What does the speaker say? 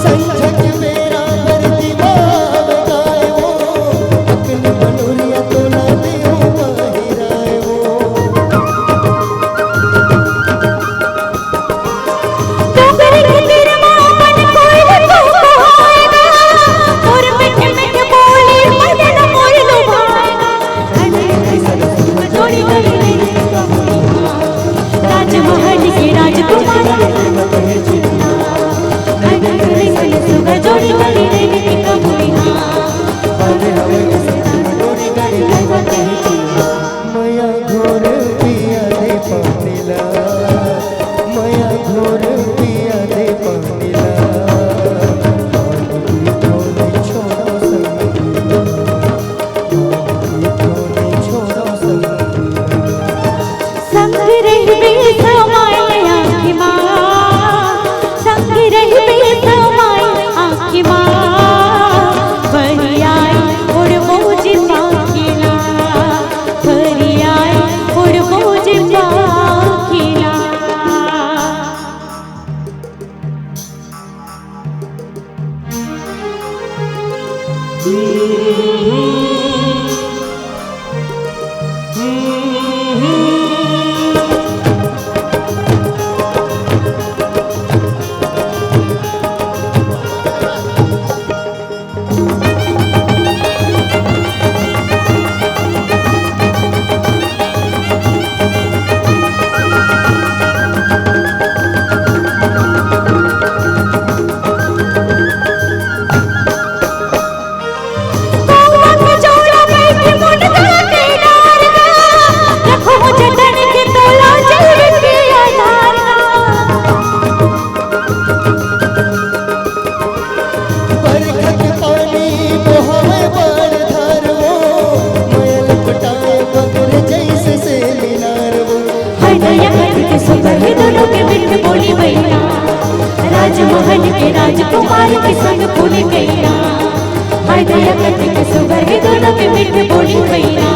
संझक मेरा भरती भाव गाए वो अकल मनोरिया तो ना देओ माहिराए वो डोंगर के तेरे मन कोई को होएगा और मिठे मिठे बोली मदन मोर लुभाएगा अरे जोड़ी गली राजमहल के राजकुमार जोड़ी गली रे कबूलिया मया घोर पिया दे पानीला मया घोर पिया दे पानीला छोड़ो संग रहबे समाए आँखी माँ संग रहबे समाए आँखी माँ भरी आई उड़ मौज पाखिला भरी आई उड़ मौज पाखिला राजमहल के राजकुमार के संग फूल गैया हाय दया करके सुगर दोनों के मिठ बोली भैया